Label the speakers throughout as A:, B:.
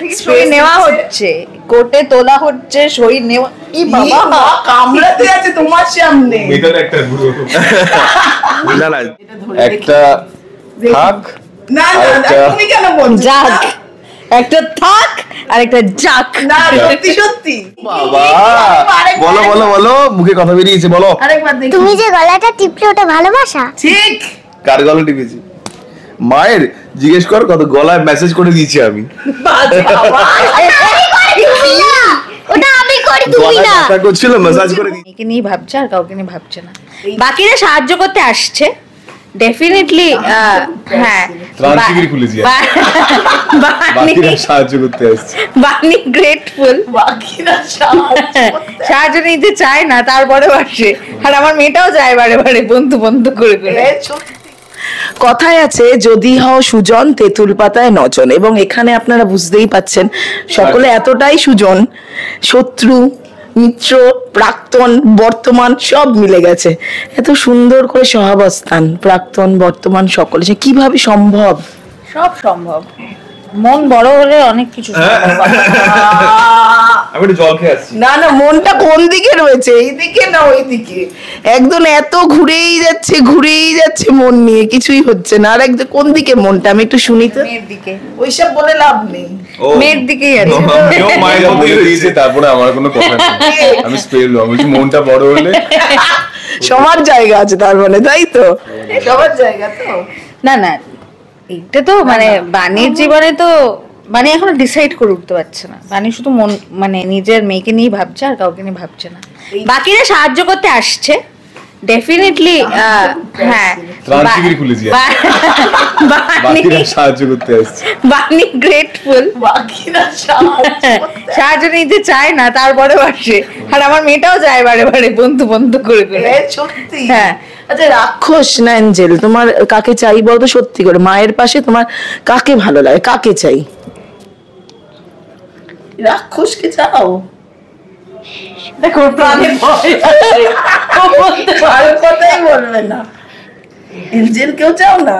A: থেকে সই নেওয়া হচ্ছে, কোর্টে তোলা হচ্ছে, সই নেওয়া। ই বাবা কামড়াতে আছে তোমার সামনে।
B: এটার একটা গুরু না না একটা থাক
A: না না তুমি কেন বলছো? যাক একটা থাক আর একটা যাক। না সত্যি সত্যি
B: বাবা বলো বলো বলো, মুখে কথা বেরিয়েছে, বলো।
A: আরেকবার দেখি।
C: তুমি যে গলাটা টিপলে ওটা ভালোবাসা?
A: ঠিক।
B: কার গলা টিপেছি? মায়ের জিজ্ঞেস কর কত গলায় মেসেজ করে দিয়েছি আমি।
C: ওটা আমি করি, তুমি না।
B: কথা করছিল মেসেজ করে দিয়েছি।
A: একে নিয়ে ভাবছে আর কাউকে নিয়ে ভাবছে না। বাকিরা সাহায্য করতে আসছে ডেফিনেটলি। হ্যাঁ
B: ট্রান্সফিগার খুলেছি, বাকিরা সাহায্য করতে আসছে।
A: বানি গ্রেটফুল, বাকিরা সাহায্য নিতে চায় না তারপরে আসে। আর আমার মেয়েটাও যায় বারে বারে বন্ধু বন্ধু করে করে।
D: কথায় আছে যদি হও সুজন তেঁতুল পাতায় নজন, এবং এখানে আপনারা বুঝতেই পাচ্ছেন সকলে এতটাই সুজন, শত্রু মিত্র প্রাক্তন বর্তমান সব মিলে গেছে। এত সুন্দর করে সহাবস্থান প্রাক্তন বর্তমান সকলে, সে কিভাবে সম্ভব?
A: সব সম্ভব, মন বড় হলে অনেক কিছু সম্ভব।
B: আমি একটু জল খেয়ে আসছি।
D: না না, মনটা কোন দিকে রয়েছে, এইদিকে না ওইদিকে? একদম এত ঘুরেই যাচ্ছে মন নিয়ে, কিছুই হচ্ছে না। আর একদম কোন দিকে মনটা, আমি একটু শুনি তো।
A: মেয়ের দিকে।
D: ওইসব বলে লাভ নেই,
A: মেয়ের দিকেই আছে।
B: আমিও মায়ের মধ্যে দিয়েছে, তারপরে আমার কোনো কথা নেই, আমি স্পেল আমি মনটা বড় হলে
D: সবার জায়গা আছে তার মানে, তাই তো? সবার জায়গা তো
A: না না, এইটা তো মানে বাণীর জীবনে তো বাণী এখনো ডিসাইড করে উঠতে পারছে না। বাণী শুধু মন মানে নিজের মেয়েকে নিয়ে ভাবছে আর কাউকে নিয়ে ভাবছে না। বাকিরা সাহায্য করতে আসছে ডেফিনেটলি। হ্যাঁ
B: ট্রান্সফিগার খুলেছি, বাকিরা সাহায্য করতে আসছে।
A: বাণী গ্রেটফুল, বাকিরা সাহায্য নিতে চায় না তারপরে আসে। আর আমার মেয়েটাও যায় বারে বারে বন্ধু বন্ধু করে করে।
D: সত্যি?
A: হ্যাঁ।
D: আচ্ছা রাক্ষস না অ্যাঞ্জেল, তোমার কাকে চাই বলতো সত্যি করে? মায়ের পাশে তোমার কাকে ভালো লাগে, কাকে চাই? রাক্ষসকে চাও?
A: দেখো প্রাণে ভয় আছে, ও বলতে
D: ভালো কথাই বলবে না। অ্যাঞ্জেল কেউ চাও না?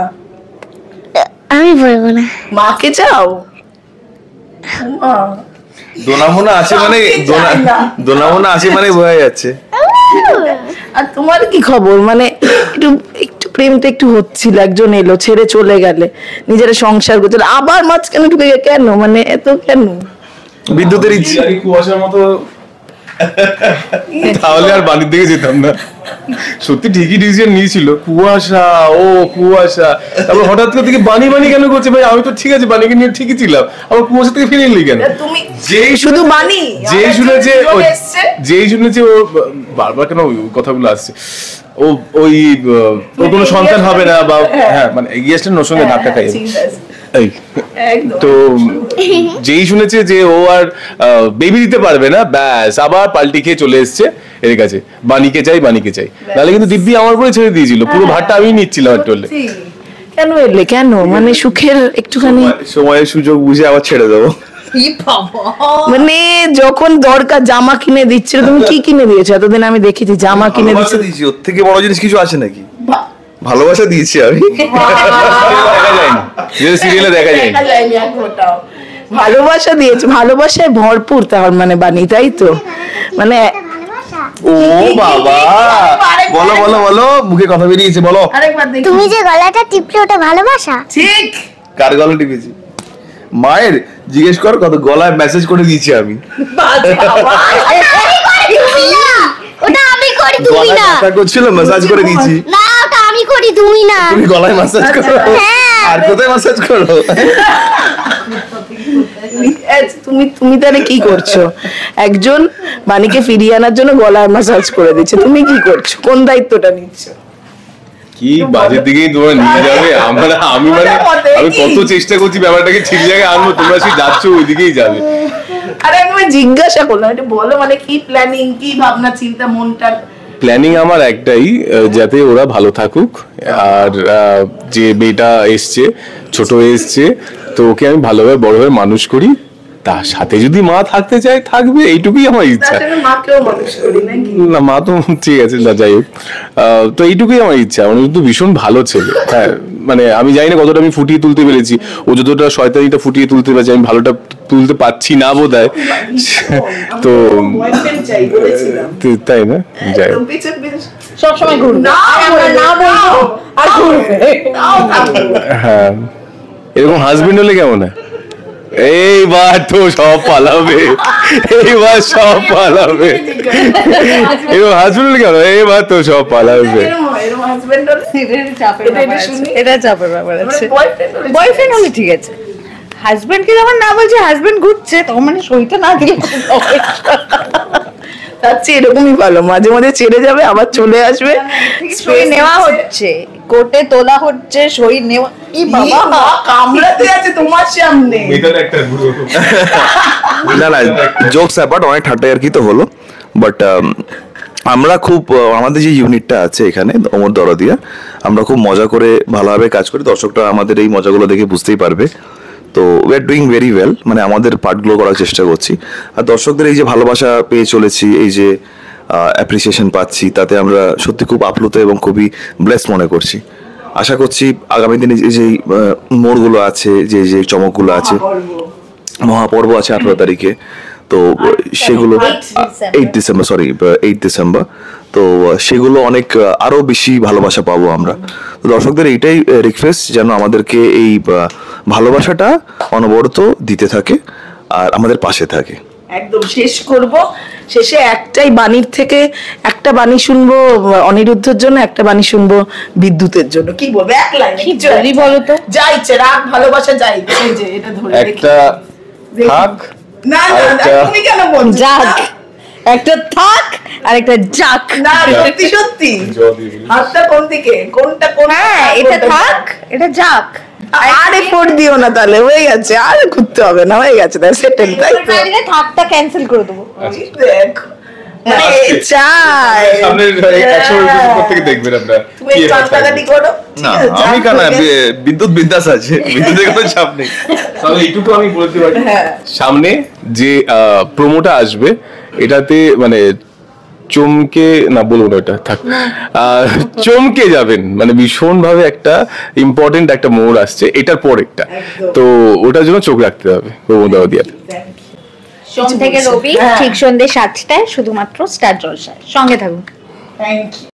C: আমি বলবো না।
D: মাকে চাও? মা
B: দোনামোনা আছে মানে দোনামোনা আছে মানে বোঝা যাচ্ছে।
D: আর তোমার কি খবর? মানে একটু একটু প্রেমটা একটু হচ্ছিল, একজন এলো ছেড়ে চলে গেলে, নিজেরা সংসার করছিল, আবার মাঝখানে ঢুকে কেন? মানে এত কেন?
B: বিদ্যুতের ইচ্ছে কুয়াশার মতো, তাহলে আর বাড়ির দিকে যেতাম না। সত্যি ঠিকই ডিসিশন নিয়েছিল, কুয়াশা ও কুয়াশা, তারপর হঠাৎ করে থেকে বানি কেন করছে? ভাই আমি তো ঠিক আছে বানিকে নিয়ে ঠিকই ছিলাম, আবার কুয়াশা থেকে ফিরে এলি কেন?
D: তুমি
B: যেই
D: শুধু বানি,
B: যেই শুনেছে ও বারবার কেন কথাগুলো আসছে, ও ওই ওর কোনো সন্তান হবে না বা হ্যাঁ মানে এগিয়ে আসলে ওর সঙ্গে ধাক্কা খাই। তো যেই শুনেছে যে ও আর বেবি দিতে পারবে না, ব্যাস আবার পাল্টি খেয়ে চলে এসছে এর কাছে, বানিকে চাই। নাহলে কিন্তু দিব্যি আমার উপরে ছেড়ে দিয়েছিল, পুরো ভাতটা আমি নিচ্ছিলাম একটু।
D: কেন এলে কেন? মানে সুখের একটুখানি
B: সময়ের সুযোগ বুঝে আবার ছেড়ে দেবো।
D: মানে যখন দরকার জামা কিনে দিচ্ছিল, তুমি কি কিনে দিয়েছো এতদিন? আমি দেখেছি জামা কিনে দিয়েছি,
B: ওর থেকে বড় জিনিস কিছু আছে নাকি? ভালোবাসা দিয়েছি আমি, সিরিয়ালে দেখা যায়নি।
D: ভালোবাসা দিয়েছে, ভালোবাসায় ভরপুর তার মানে বানি, তাই তো? মানে
B: ও বাবা বলো বলো বলো, মুখে কথা বেরিয়েছে, বলো।
C: তুমি যে গলাটা টিপলে ওটা ভালোবাসা?
D: ঠিক।
B: কার গলা টিপেছি? মায়ের জিজ্ঞেস কর কত গলায় মেসেজ করে দিয়েছি আমি।
C: ওটা আমি করি, তুমি না।
B: কথা করছিল মেসেজ করে দিয়েছি।
C: না ওটা আমি করি, তুমি না।
B: তুমি গলায় মেসেজ করো? আর কোথায় মেসেজ করো?
D: তুমি তাহলে কি করছো? একজন বাণীকে ফিরিয়ে আনার জন্য গলায় ম্যাসাজ করে দিচ্ছে, তুমি কি করছো? কোন দায়িত্বটা নিচ্ছ?
B: কি বাজের দিকেই তোমার নিয়ে যাবে? আমি কত চেষ্টা করছি ব্যাপারটাকে ঠিক জায়গায় আনবো, তোমরা সেই যাচ্ছ ওই দিকেই যাবে।
D: আরে আমি জিজ্ঞাসা করলাম, এটা বলো, মানে কি প্ল্যানিং, কি ভাবনা চিন্তা মনটা?
B: প্ল্যানিং আমার একটাই, যাতে ওরা ভালো থাকুক। আর যে মেয়েটা এসছে, ছোট এসছে, তো ওকে আমি ভালোভাবে বড় হয়ে মানুষ করি, তার সাথে যদি মা থাকতে চায় থাকবে, এইটুকুই আমার ইচ্ছা। না মা তো ঠিক আছে, যাই হোক, তো এইটুকুই আমার ইচ্ছা। মানে কিন্তু ভীষণ ভালো ছেলে, হ্যাঁ মানে আমি জানি না কতটা আমি ফুটিয়ে তুলতে পেরেছি, ও যতটা শয়তানিটা ফুটিয়ে তুলতে পেরেছি আমি ভালোটা তুলতে পারছি না বোধহয়। তো তাই না, যাই হোক।
A: সবসময় ঘুরবে, আমরা না বলবো আর ঘুরবে।
B: হ্যাঁ, এরকম হাজবেন্ড হলে কেমন হয়? এইবার তো সব পালাবে, এইবার সব পালাবে। এরকম হাজবেন্ড হলে কেমন? এইবার তো সব পালাবে।
A: এটা চাপের ব্যাপার আছে। বয়ফ্রেন্ড হলে ঠিক আছে, হাজবেন্ডকে যখন না বলছে হাজবেন্ড ঘুরছে তখন মানে সইতে না দিলে
D: তার চেয়ে এরকমই ভালো, মাঝে মাঝে ছেড়ে যাবে আবার চলে আসবে।
A: সই নেওয়া হচ্ছে, কোর্টে তোলা হচ্ছে, সই নেওয়া। ই বাবা,
D: কামড়াতে আছে তোমার সামনে।
E: না না, জোকস অ্যাপার্ট, অনেক ঠাট্টা আর কি তো হলো, বাট আমরা খুব আমাদের যে ইউনিটটা আছে এখানে অমর দরদিয়া, আমরা খুব মজা করে ভালোভাবে কাজ করি। দর্শকরা আমাদের এই মজাগুলো দেখে বুঝতেই পারবে। তো we are doing very well, মানে আমাদের পার্টগুলো করার চেষ্টা করছি। আর দর্শকদের এই যে ভালোবাসা পেয়ে চলেছি, এই যে অ্যাপ্রিসিয়েশন পাচ্ছি, তাতে আমরা সত্যি খুব আপ্লুত এবং খুবই ব্লেসড মনে করছি। আশা করছি আগামী দিনে যে মোড়গুলো আছে, যে চমকগুলো আছে, মহাপর্ব আছে 18 তারিখে, তো সেগুলো 8 ডিসেম্বর, তো সেগুলো অনেক আরো বেশি ভালোবাসা পাবো আমরা। তো দর্শকদের এইটাই রিকোয়েস্ট, যেন আমাদেরকে এই ভালোবাসাটা অনবরত দিতে থাকে আর আমাদের পাশে থাকে।
D: একদম শেষ করব, শেষে একটাই বাণীর থেকে একটা বাণী শুনবো অনিরুদ্ধের জন্য, একটা বাণী শুনবো বিদ্যুতের জন্য। কি বলবো এক লাইনে?
A: কি বলি বলো তো?
D: যা ইচ্ছে, রাগ ভালোবাসা যা ইচ্ছে। এই যে এটা ধরে
B: একটা থাক,
D: না না, তুমি কেন বলছো?
A: যাক, একটা থাক আর একটা যাক।
D: না সত্যি সত্যি, হাতটা কোন দিকে, কোনটা কোন?
A: হ্যাঁ, এটা থাক, এটা যাক।
D: আরে ফোর দিও না, তাহলে হয়ে গেছে, আর ঘুরতে হবে না, হয়ে গেছে, তাই সেটেল, তাই তো?
A: থাকটা ক্যান্সেল করে দেবো।
D: দেখ মানে চাই
B: সামনের 100 এপিসোড থেকে দেখবেন আপনারা।
D: তুমি চাঁদাগাটি করো।
E: না আমি কেন, বিদ্যুৎ বিদ্যাস আছে, বিদ্যুতের কোনো চাপ নেই।
B: তবে এইটুকু আমি বলতে পারি, সামনে যে প্রোমোটা আসবে এটাতে মানে চমকে, না বলবো না এটা থাক, চমকে যাবেন, মানে ভীষণ ভাবে একটা ইম্পর্টেন্ট একটা মোড় আসছে এটার পর একটা, তো ওটার জন্য চোখ রাখতে হবে প্রমোদা দিয়ে।
A: সোম থেকে রবি ঠিক সন্ধ্যে 7টায় শুধুমাত্র স্টার জলসায়, সঙ্গে থাকুন।
D: Thank you.